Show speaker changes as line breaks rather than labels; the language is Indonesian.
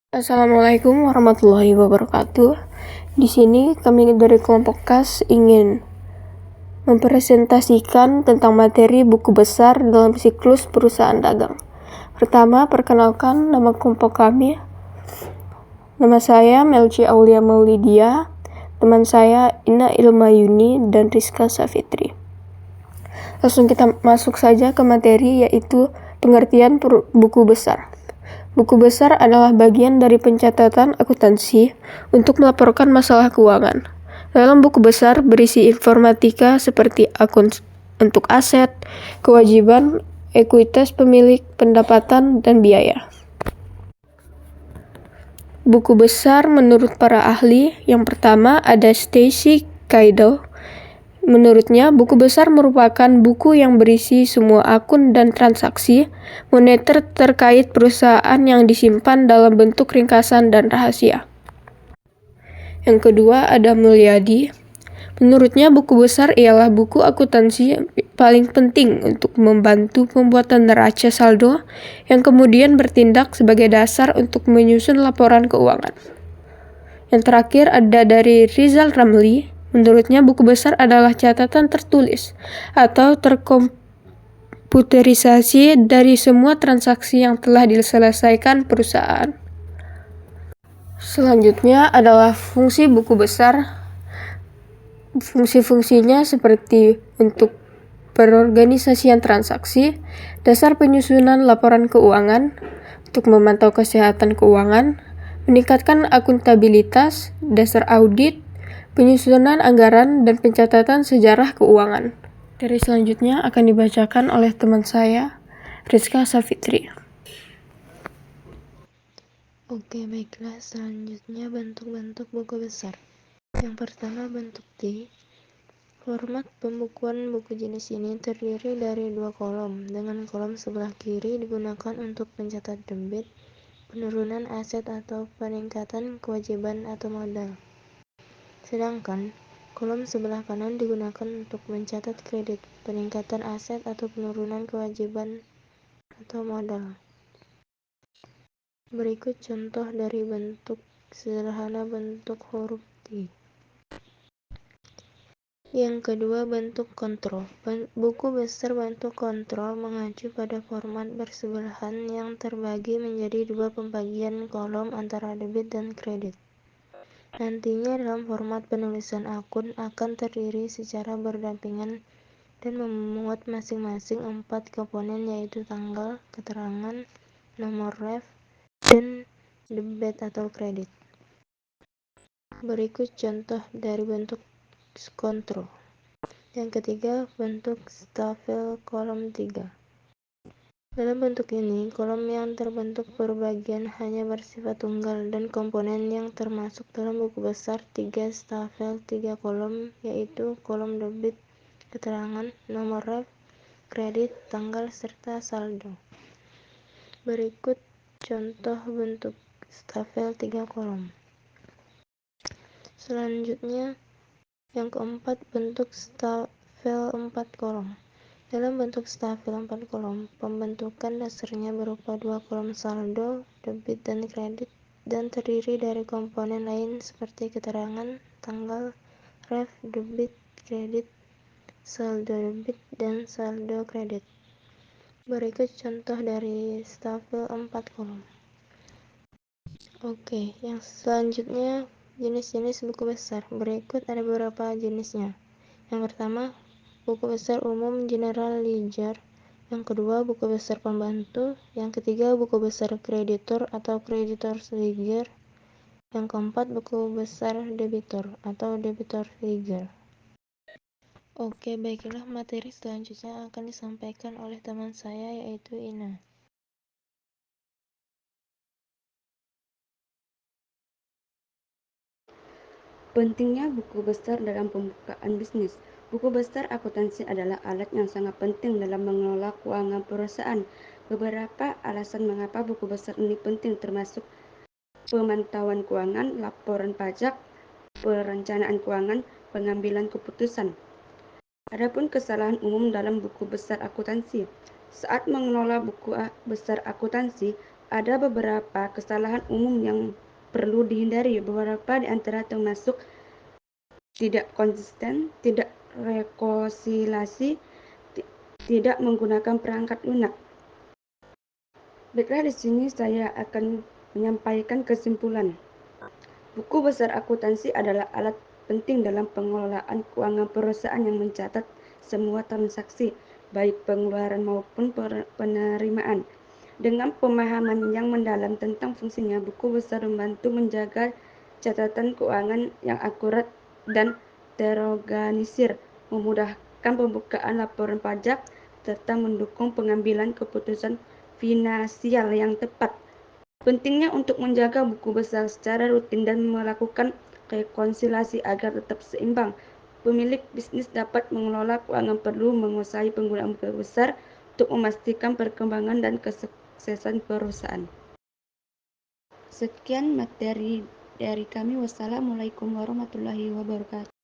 Assalamualaikum warahmatullahi wabarakatuh. Di sini kami dari kelompok KAS ingin mempresentasikan tentang materi buku besar dalam siklus perusahaan dagang. Pertama, perkenalkan nama kelompok kami. Nama saya Melci Aulia Maulidia, teman saya Ina Ilmayuni dan Rizka Safitri. Langsung kita masuk saja ke materi, yaitu pengertian buku besar. Buku besar adalah bagian dari pencatatan akuntansi untuk melaporkan masalah keuangan. Dalam buku besar berisi informatika seperti akun untuk aset, kewajiban, ekuitas pemilik, pendapatan, dan biaya. Buku besar menurut para ahli, yang pertama ada Stacy Keidel. Menurutnya, buku besar merupakan buku yang berisi semua akun dan transaksi moneter terkait perusahaan yang disimpan dalam bentuk ringkasan dan rahasia. Yang kedua, ada Mulyadi. Menurutnya, buku besar ialah buku akuntansi paling penting untuk membantu pembuatan neraca saldo yang kemudian bertindak sebagai dasar untuk menyusun laporan keuangan. Yang terakhir ada dari Rizal Ramli. Menurutnya, buku besar adalah catatan tertulis atau terkomputerisasi dari semua transaksi yang telah diselesaikan perusahaan. Selanjutnya adalah fungsi buku besar. Fungsi-fungsinya seperti untuk perorganisasian transaksi, dasar penyusunan laporan keuangan, untuk memantau kesehatan keuangan, meningkatkan akuntabilitas, dasar audit, penyusunan anggaran, dan pencatatan sejarah keuangan. Materi selanjutnya akan dibacakan oleh teman saya, Rizka Safitri.
Oke, baiklah. Selanjutnya bentuk-bentuk buku besar. Yang pertama, bentuk T. Format pembukuan buku jenis ini terdiri dari 2 kolom, dengan kolom sebelah kiri digunakan untuk mencatat debit, penurunan aset atau peningkatan kewajiban atau modal. Sedangkan kolom sebelah kanan digunakan untuk mencatat kredit, peningkatan aset atau penurunan kewajiban atau modal. Berikut contoh dari bentuk sederhana bentuk huruf T. Yang kedua, bentuk kontrol. Buku besar bentuk kontrol mengacu pada format bersebelahan yang terbagi menjadi 2 pembagian kolom antara debit dan kredit. Nantinya dalam format penulisan akun akan terdiri secara berdampingan dan memuat masing-masing 4 komponen, yaitu tanggal, keterangan, nomor ref, dan debit atau kredit. Berikut contoh dari bentuk kontrol. Yang ketiga, bentuk stafel kolom 3. Dalam bentuk ini, kolom yang terbentuk berbagian hanya bersifat tunggal dan komponen yang termasuk dalam buku besar 3 stafel 3 kolom, yaitu kolom debit, keterangan, nomor ref, kredit, tanggal, serta saldo. Berikut contoh bentuk stafel 3 kolom. Selanjutnya, yang keempat, bentuk stafel 4 kolom. Dalam bentuk stafel 4 kolom, pembentukan dasarnya berupa 2 kolom saldo, debit, dan kredit, dan terdiri dari komponen lain seperti keterangan, tanggal, ref, debit, kredit, saldo debit, dan saldo kredit. Berikut contoh dari stafel 4 kolom. Oke, yang selanjutnya jenis-jenis buku besar. Berikut ada beberapa jenisnya. Yang pertama, buku besar umum general ledger. Yang kedua, buku besar pembantu. Yang ketiga, buku besar kreditor atau creditors ledger. Yang keempat, buku besar debitor atau debitors ledger. Oke, baiklah, materi selanjutnya akan disampaikan oleh teman saya, yaitu Ina.
Pentingnya buku besar dalam pembukaan bisnis. Buku besar akuntansi adalah alat yang sangat penting dalam mengelola keuangan perusahaan. Beberapa alasan mengapa buku besar ini penting termasuk pemantauan keuangan, laporan pajak, perencanaan keuangan, pengambilan keputusan. Adapun kesalahan umum dalam buku besar akuntansi. Saat mengelola buku besar akuntansi, Ada beberapa kesalahan umum yang perlu dihindari. Beberapa di antara termasuk tidak konsisten, tidak rekonsiliasi, tidak menggunakan perangkat lunak. Baiklah, di sini saya akan menyampaikan kesimpulan. Buku besar akuntansi adalah alat penting dalam pengelolaan keuangan perusahaan yang mencatat semua transaksi, baik pengeluaran maupun penerimaan. Dengan pemahaman yang mendalam tentang fungsinya, buku besar membantu menjaga catatan keuangan yang akurat dan terorganisir, memudahkan pembukaan laporan pajak, serta mendukung pengambilan keputusan finansial yang tepat. Pentingnya untuk menjaga buku besar secara rutin dan melakukan rekonsiliasi agar tetap seimbang. Pemilik bisnis dapat mengelola keuangan perlu menguasai penggunaan buku besar untuk memastikan perkembangan dan kesuksesan perusahaan. Sekian materi dari kami. Wassalamualaikum warahmatullahi wabarakatuh.